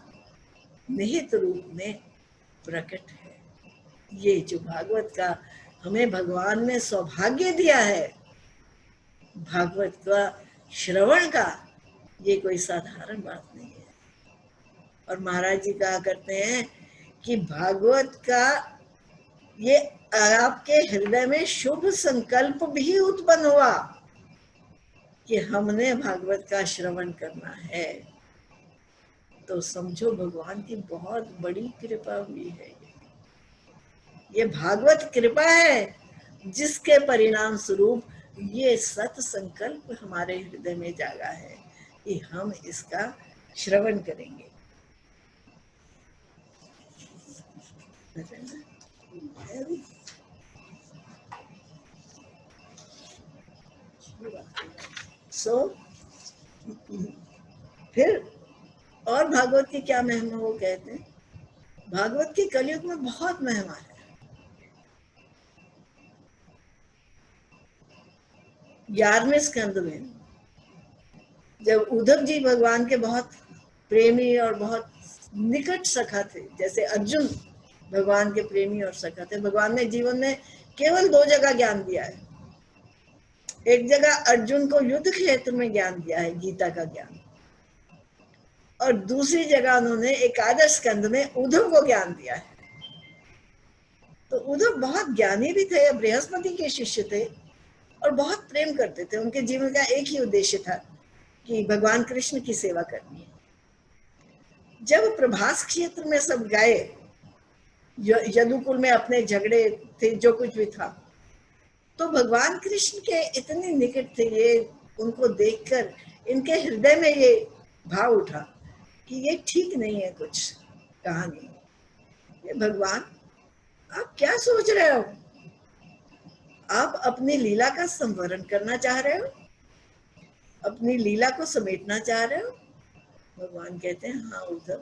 निहित रूप में प्रकट है। ये जो भागवत का हमें भगवान ने सौभाग्य दिया है, भागवत का श्रवण का ये कोई साधारण बात नहीं है। और महाराज जी कहा करते हैं कि भागवत का ये आपके हृदय में शुभ संकल्प भी उत्पन्न हुआ कि हमने भागवत का श्रवण करना है, तो समझो भगवान की बहुत बड़ी कृपा हुई है। ये भागवत कृपा है जिसके परिणाम स्वरूप ये सत संकल्प हमारे हृदय में जागा है कि हम इसका श्रवण करेंगे। फिर और भागवत की क्या महिमा वो कहते हैं, भागवत की कलयुग में बहुत महिमा है। 11वें स्कंद में जब उद्धव जी भगवान के बहुत प्रेमी और बहुत निकट सखा थे, जैसे अर्जुन भगवान के प्रेमी और सखा थे, भगवान ने जीवन में केवल 2 जगह ज्ञान दिया है। एक जगह अर्जुन को युद्ध क्षेत्र में ज्ञान दिया है, गीता का ज्ञान, और दूसरी जगह उन्होंने एकादश स्कंद में उद्धव को ज्ञान दिया है। तो उद्धव बहुत ज्ञानी भी थे, बृहस्पति के शिष्य थे और बहुत प्रेम करते थे। उनके जीवन का एक ही उद्देश्य था कि भगवान कृष्ण की सेवा करनी है। जब प्रभास क्षेत्र में सब गए, यदुकुल में अपने झगड़े थे, जो कुछ भी था, तो भगवान कृष्ण के इतने निकट थे ये, उनको देखकर इनके हृदय में ये भाव उठा कि ये ठीक नहीं है कुछ कहानी। ये भगवान आप क्या सोच रहे हो? आप अपनी लीला का संवरण करना चाह रहे हो, अपनी लीला को समेटना चाह रहे हो? भगवान कहते हैं हाँ उद्धव,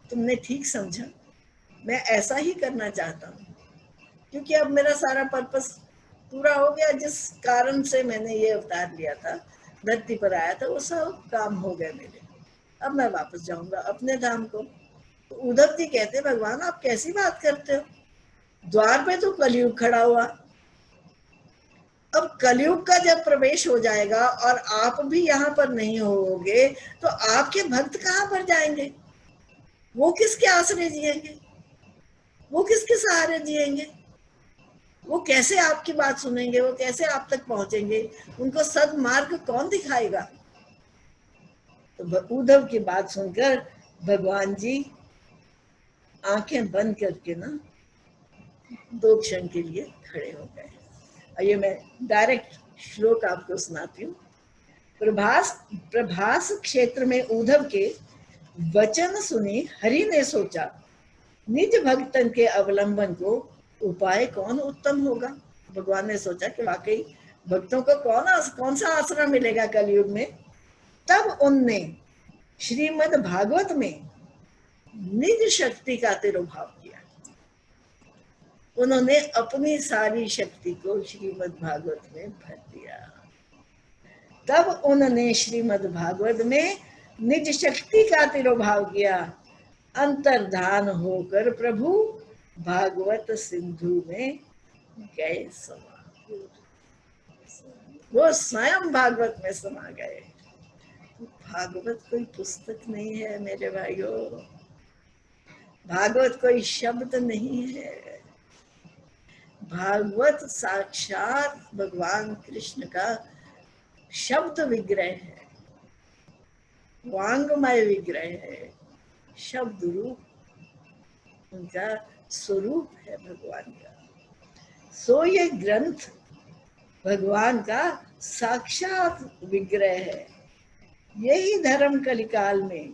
तुमने ठीक समझा, मैं ऐसा ही करना चाहता हूँ, क्योंकि अब मेरा सारा पर्पस पूरा हो गया। जिस कारण से मैंने ये अवतार लिया था, धरती पर आया था, वो सब काम हो गए मेरे। अब मैं वापस जाऊंगा अपने धाम को। तो उद्धव जी कहते भगवान आप कैसी बात करते हो, द्वार पे तो कलयुग खड़ा हुआ, अब कलयुग का जब प्रवेश हो जाएगा और आप भी यहाँ पर नहीं होगे तो आपके भक्त कहाँ पर जाएंगे? वो किसके आश्रय जिएंगे? वो किसके सहारे जिएंगे? वो कैसे आपकी बात सुनेंगे? वो कैसे आप तक पहुंचेंगे? उनको सदमार्ग कौन दिखाएगा? तो उद्धव की बात सुनकर भगवान जी आंखें बंद करके ना 2 क्षण के लिए खड़े हो गए। और ये मैं डायरेक्ट श्लोक आपको सुनाती हूँ। प्रभास क्षेत्र में उद्धव के वचन सुनी हरि ने सोचा, निज भक्तन के अवलंबन को उपाय कौन उत्तम होगा। भगवान ने सोचा कि वाकई भक्तों को कौन सा आसरा मिलेगा कलयुग में। तब उनने श्रीमद् भागवत में निज शक्ति का तिरुभाव किया। उन्होंने अपनी सारी शक्ति को श्रीमद् भागवत में भर दिया। तब उन्होंने श्रीमद् भागवत में निज शक्ति का तिरुभाव किया। अंतर्धान होकर प्रभु भागवत सिंधु में गए समा। वो स्वयं भागवत में समा गए। भागवत कोई पुस्तक नहीं है मेरे भाइयों, भागवत कोई शब्द नहीं है, भागवत साक्षात भगवान कृष्ण का शब्द विग्रह है, वांगमय विग्रह है, शब्द रूप उनका स्वरूप है भगवान का। सो ये ग्रंथ भगवान का साक्षात विग्रह है। यही धर्म कलिकाल में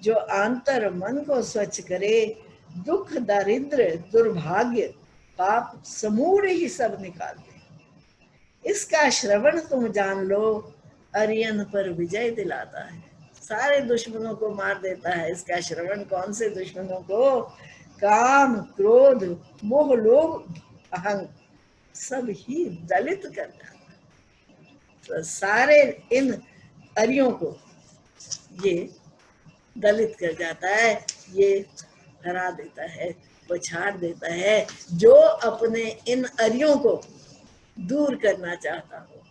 जो आंतर मन को स्वच्छ करे, दुख दारिद्र दुर्भाग्य पाप समूढ़ ही सब निकाल दे। इसका श्रवण तुम जान लो, अरियन पर विजय दिलाता है, सारे दुश्मनों को मार देता है। इसका श्रवण कौन से दुश्मनों को? काम क्रोध मोह लोभ अहंग सब ही दलित करता है। तो सारे इन अरियों को ये दलित कर जाता है, ये हरा देता है, पछाड़ देता है। जो अपने इन अरियों को दूर करना चाहता हो,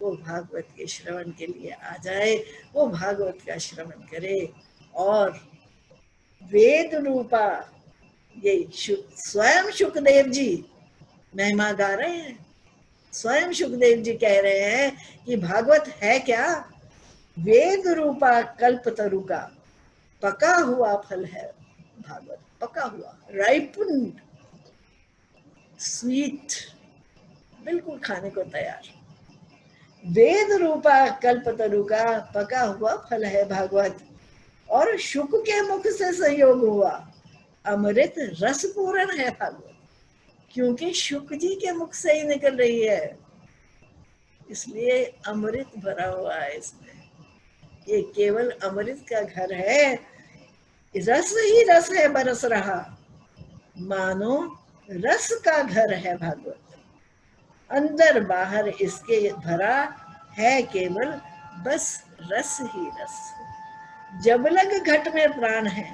वो भागवत के श्रवण के लिए आ जाए, वो भागवत का श्रवण करे। और वेद रूपा, ये स्वयं सुखदेव जी महिमा गा रहे हैं। स्वयं सुखदेव जी कह रहे हैं कि भागवत है क्या? वेद रूपा कल्प तरु का पका हुआ फल है भागवत। पका हुआ, राइपन्ड, स्वीट, बिल्कुल खाने को तैयार। वेद रूपा कल्पतरु का पका हुआ फल है भागवत। और शुक के मुख से संयोग हुआ अमृत रस पूर्ण है भागवत, क्योंकि शुक जी के मुख से ही निकल रही है, इसलिए अमृत भरा हुआ है इसमें। ये केवल अमृत का घर है, रस ही रस है बरस रहा, मानो रस का घर है भागवत। अंदर बाहर इसके भरा है केवल बस रस ही रस। जब लग घट में प्राण है,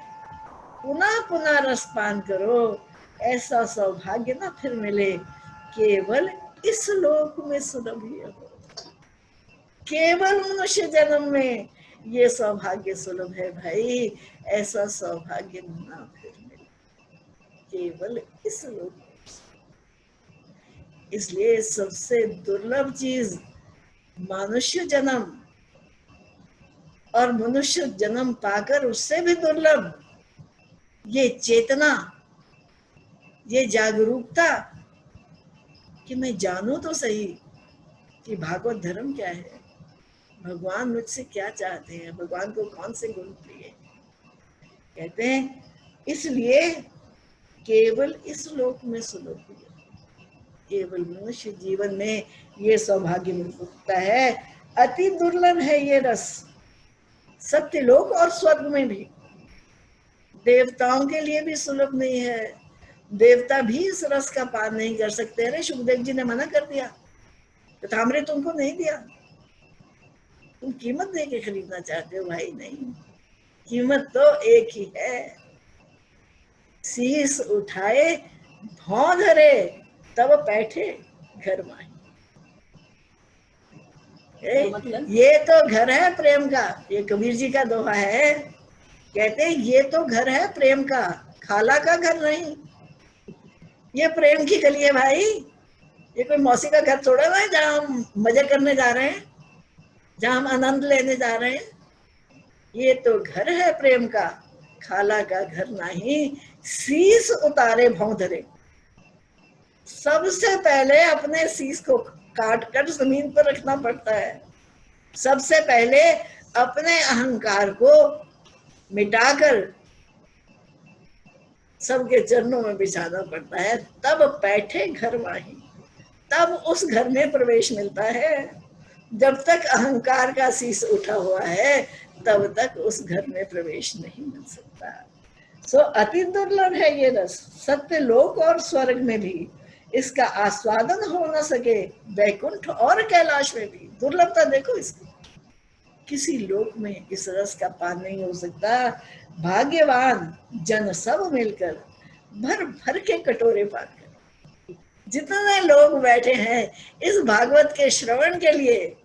पुनः पुनः रस पान करो, ऐसा सौभाग्य ना फिर मिले, केवल इस लोक में सुलभ ही हो। केवल मनुष्य जन्म में ये सौभाग्य सुलभ है भाई, ऐसा सौभाग्य ना फिर मिले, केवल इस लोक में। इसलिए सबसे दुर्लभ चीज मनुष्य जन्म, और मनुष्य जन्म पाकर उससे भी दुर्लभ ये चेतना, ये जागरूकता कि मैं जानूं तो सही कि भागवत धर्म क्या है, भगवान मुझसे क्या चाहते हैं, भगवान को कौन से गुण प्रिय। कहते हैं इसलिए केवल इस लोक में सुलभ हुआ, केवल मनुष्य जीवन में ये सौभाग्य मिल सकता है। अति दुर्लभ है ये रस, सत्यलोक और स्वर्ग में भी। देवताओं के लिए भी सुलभ नहीं है, देवता भी इस रस का पान नहीं कर सकते। अरे सुखदेव जी ने मना कर दिया, कथामृत तुमको नहीं दिया, तुम कीमत दे के खरीदना चाहते हो भाई, नहीं, कीमत तो एक ही है, शीश उठाए भौं धरे तब बैठे घर माही। ये तो घर है प्रेम का, ये कबीर जी का दोहा है। कहते हैं ये तो घर है प्रेम का, खाला का घर नहीं। ये प्रेम की गली है भाई, ये कोई मौसी का घर थोड़ा ना है जहाँ हम मजे करने जा रहे हैं, जहाँ हम आनंद लेने जा रहे हैं। ये तो घर है प्रेम का, खाला का घर नहीं, शीश उतारे भौं धरे। सबसे पहले अपने शीश को काट कर जमीन पर रखना पड़ता है, सबसे पहले अपने अहंकार को मिटाकर सबके चरणों में बिछाना पड़ता है, तब बैठे घर माही, तब उस घर में प्रवेश मिलता है। जब तक अहंकार का शीश उठा हुआ है तब तक उस घर में प्रवेश नहीं मिल सकता। सो अति दुर्लभ है ये रस, सत्य लोक और स्वर्ग में भी इसका आस्वादन हो न सके, वैकुंठ और कैलाश में भी। दुर्लभता देखो इसकी, किसी लोक में इस रस का पान नहीं हो सकता। भाग्यवान जन सब मिलकर भर भर के कटोरे पान करें। जितने लोग बैठे हैं इस भागवत के श्रवण के लिए,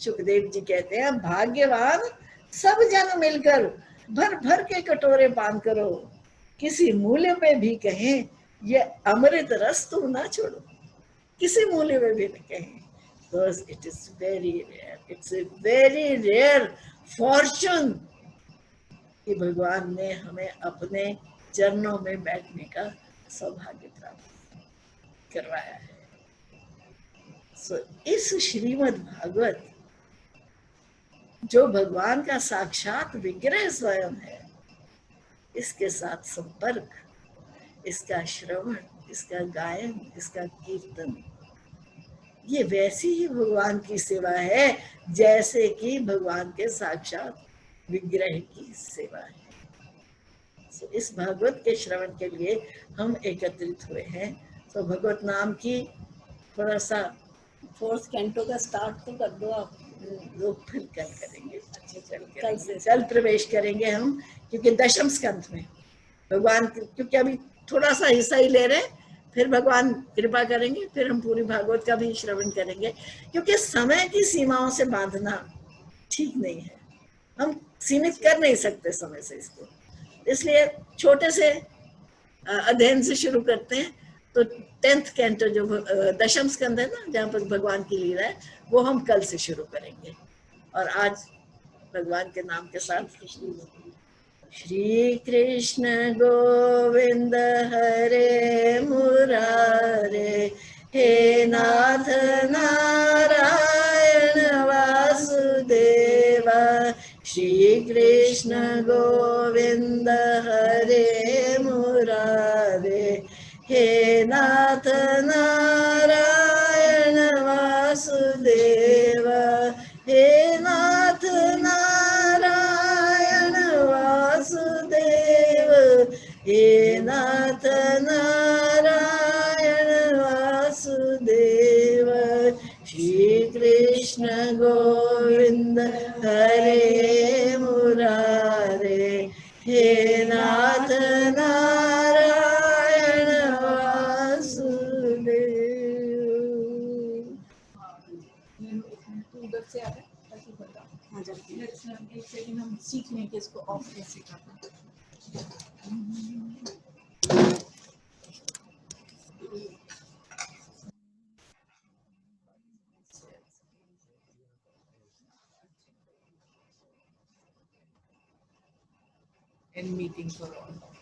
सुखदेव जी कहते हैं भाग्यवान सब जन मिलकर भर भर के कटोरे पान करो, किसी मूल्य पे भी कहें ये अमृत रस तुम ना छोड़ो, किसी मूल्य में भी न कहें। Because it is very rare, it's a very rare fortune कि भगवान ने हमें अपने चरणों में बैठने का सौभाग्य प्राप्त करवाया है। So, इस श्रीमद् भागवत जो भगवान का साक्षात विग्रह स्वयं है, इसके साथ संपर्क, इसका श्रवण, इसका गायन, इसका कीर्तन, ये वैसी ही भगवान की सेवा है जैसे कि भगवान के साक्षात विग्रह की सेवा है। तो इस भागवत के श्रवण के लिए हम एकत्रित हुए हैं। तो भगवत नाम की थोड़ा सा 4th कैंटो का स्टार्ट तो कर दो आप, लोग फिर कल करेंगे, कल प्रवेश करेंगे हम, क्योंकि दशम स्कंध में भगवान, क्योंकि अभी थोड़ा सा हिस्सा ही ले रहे हैं, फिर भगवान कृपा करेंगे, फिर हम पूरी भागवत का भी श्रवण करेंगे, क्योंकि समय की सीमाओं से बांधना ठीक नहीं है। हम सीमित कर नहीं सकते समय से इसको, इसलिए छोटे से अध्ययन से शुरू करते हैं। तो 10th कैंटो जो दशम स्कंद है ना, जहाँ पर भगवान की लीला है, वो हम कल से शुरू करेंगे। और आज भगवान के नाम के साथ श्री कृष्ण गोविंद हरे मुरारे, हे नाथ नारायण वासुदेवा। श्री कृष्ण गोविंद हरे मुरारे, हे नाथ नारायण वासुदेवा। हे नाथ नारायण वासुदेव, हे नाथ नारायण वासुदेव। श्री कृष्ण गोविंद हरे मुरारे, हे नाथ नारायण वासुदेव। उधर से आ रहा है ताकि बता एक सेकंड हम सीख लें कि इसको ऑफ कैसे करना है। End meeting for all.